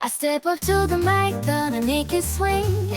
I step up to the mic, gonna make it swing.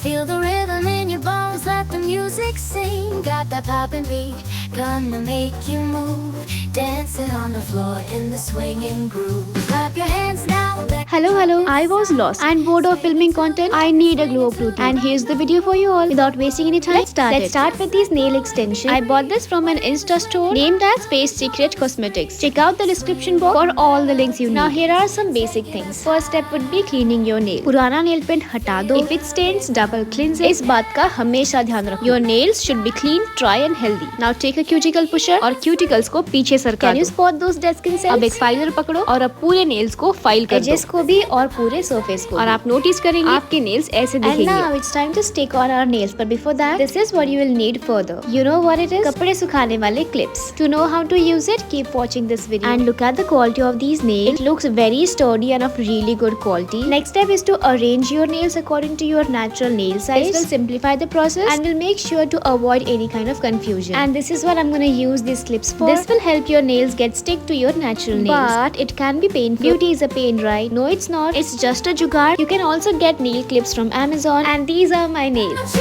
Feel the rhythm in your bones, let the music sing. Got that poppin' beat, gonna make you move. Dancing on the floor in the swinging groove. Clap your hands now. Hello, I was lost and bored of filming content. I need a glow up routine. And here's the video for you all. Without wasting any time, let's start with these nail extensions. I bought this from an Insta store named as Space Secret Cosmetics. Check out the description box for all the links you need. Now here are some basic things. First step would be cleaning your nail. पुराना nail paint हटा दो. If it stains, double cleanse it. इस बात का हमेशा ध्यान रखो. Your nails should be clean, dry and healthy. Now take a cuticle pusher और cuticles को पीछे सरका दो. Can you spot those dead skin cells? अब एक फाइलर पकड़ो और अब पूरे nails को फाइल कर दो. Edges को भी और पूरे surface को. और आप नोटिस करेंगे आपके nails ऐसे दिखेंगे. And now it's time to stick on our nails. But before that, this is what you will need further. You know what it is? कपड़े सुखाने वाले clips. To know how to use it, keep watching this video. And look at the quality of these nails. It looks very sturdy and of really good quality. Next step is to arrange your nails according to your natural nail size. This will simplify the process and will make sure to avoid any kind of confusion. And this is what I'm gonna use these clips for. This will help your nails get stick to your natural nails. But it can be painful. Beauty is a pain, right? No, it's not. It's just a jugaad. You can also get nail clips from Amazon. And these are my nails.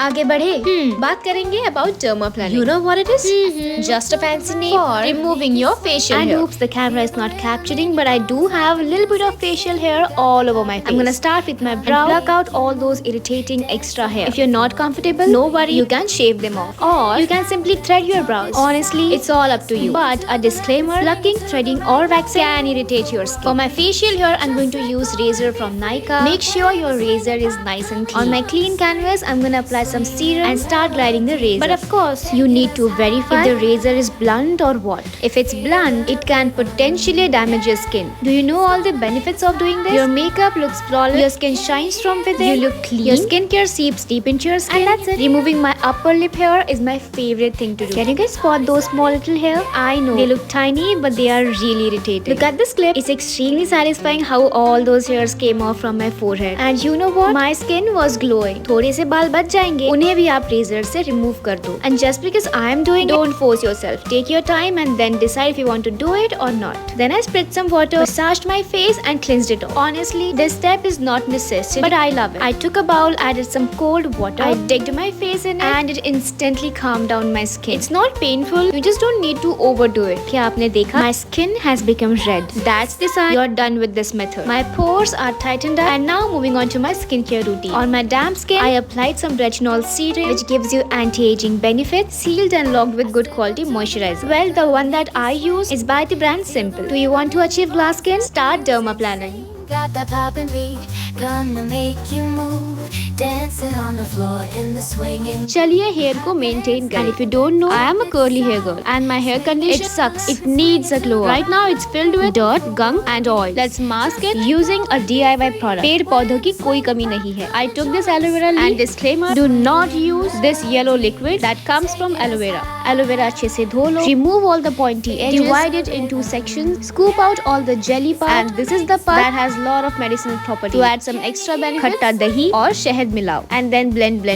आगे बढ़े बात करेंगे about dermaplaning. You know what it is? Just a fancy name for removing your facial hair. And oops, the camera is not capturing, but I do have a little bit of facial hair all over my face. I'm gonna start with my brow and pluck out all those irritating extra hair. If you're not comfortable, no worry, you can shave them off. Or you can simply thread your brows. Honestly, it's all up to you. But a disclaimer, plucking, threading or waxing can irritate your skin. For my facial hair, I'm going to use razor from Nykaa. Make sure your razor is nice and clean. On my clean canvas, I'm gonna apply some serum and start gliding the razor. But of course, you need to verify if the razor is blunt or what. If it's blunt, it can potentially damage your skin. Do you know all the benefits of doing this? Your makeup looks flawless, your skin shines from within, you look clean, your skincare seeps deep into your skin, and that's it. Removing my upper lip hair is my favorite thing to do. Can you guys spot those small little hair? I know, they look tiny, but they are really irritating. Look at this clip. It's extremely satisfying how all those hairs came off from my forehead. And you know what? My skin was glowing. थोड़े से बाल बच जाएंगे, उन्हें भी आप razor से remove कर दो. And just because I am doing it, don't force yourself. Take your time and then decide if you want to do it or not. Then I spread some water, massaged my face and cleansed it off. Honestly, this step is not necessary, but I love it. I took a bowl, added some cold water, I dipped my face in it and it instantly calmed down my skin. It's not painful, you just don't need to overdo it. क्या आपने देखा? My skin has become red. That's the sign you're done with this method. My pores are tightened up and now moving on to my skincare routine. On my damp skin, I applied some retinol serum which gives you anti-aging benefits, sealed and locked with good quality moisturizer. Well, the one that I use is by the brand Simple. Do you want to achieve glass skin? Start dermaplaning. Got that poppin' beat, gonna make you move. Dancing on the floor in the swinging. चलिए hair को maintain करें. And if you don't know, I am a curly hair girl and my hair condition sucks. It needs a glow up. Right now it's filled with dirt, gunk and oil. Let's mask it using a DIY product. पेड़ पौधों की कोई कमी नहीं है. I took this aloe vera leaf and disclaimer: do not use this yellow liquid that comes from aloe vera. Aloe vera अच्छे से धो लो. Remove all the pointy edges. Divide it into sections. Scoop out all the jelly part. And this is the part that has lot of medicinal properties. To add some extra benefits, खट्टा दही और शहद मिलाओ and then blend.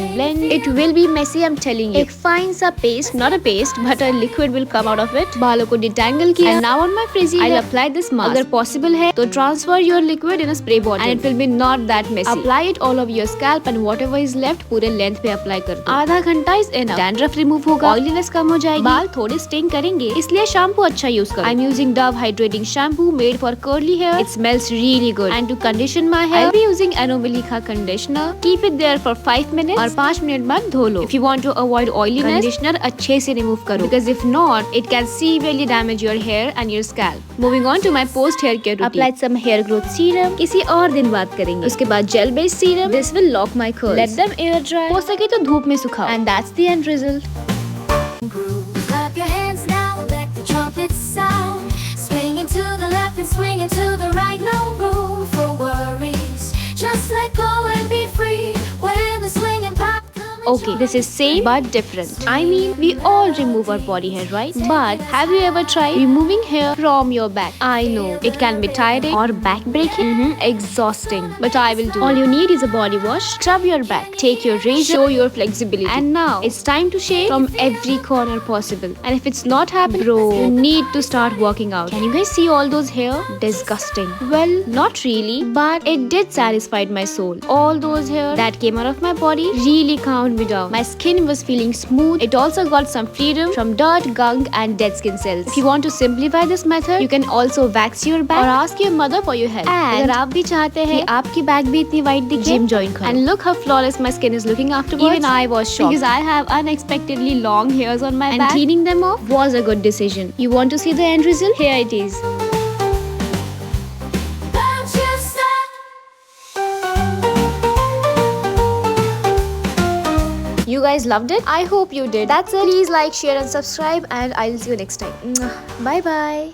It will be messy, I'm telling you. एक fine सा paste, not a paste, but a liquid will come out of it. बालों को detangle किया. And now on my frizzy hair, I'll apply this mask. अगर possible है तो transfer your liquid in a spray bottle and it will be not that messy. Apply it all over your scalp and whatever is left पूरे length पे apply कर दो. आधा घंटा is enough. Dandruff remove होगा, oiliness कम हो जाएगी, बाल थोड़े sting करेंगे, इसलिए shampoo अच्छा use करो. I'm using Dove hydrating shampoo made for curly hair. It smells really good. And to condition my hair, I'll be using Anomalika conditioner. Keep it there for 5 minutes और 5 minute बाद धो लो. If you want to avoid oiliness, conditioner अच्छे से remove करो because if not, it can severely damage your hair and your scalp. Moving on to my post hair care routine. Applied some hair growth serum. किसी और दिन बात करेंगे. उसके बाद gel based serum. This will lock my curls. Let them air dry. हो सके तो धूप में सुखाओ. And that's the end result. Clap your hands now, let the trumpets sound. Swinging to the left and swinging to the right, no room for worries. Just let go and be free when the swinging pop comes. Okay, this is same but different. I mean, we all remove our body hair, right? But have you ever tried removing hair from your back? I know it can be tiring or back-breaking, exhausting, but I will do. All you need is a body wash. Scrub your back, take your razor, show your flexibility, and now it's time to shave from every corner possible. And if it's not happening, bro, you need to start working out. Can you guys see all those hair? Disgusting. Well, not really, but it did satisfy my soul. All those hair that came out of my body really calmed me down. My skin was feeling smooth. It also got some freedom from dirt, gunk, and dead skin cells. If you want to simplify this method, you can also wax your back or ask your mother for your help. And अगर आप भी चाहते हैं कि आपकी back भी इतनी white दिखे, gym join करो. And look how flawless my skin is looking afterwards. Even I was shocked because I have unexpectedly long hairs on my back, and cleaning them off was a good decision. You want to see the end result? Here it is. Don't you stop. You guys loved it? I hope you did. That's it. Please like, share and subscribe, and I'll see you next time. Bye bye.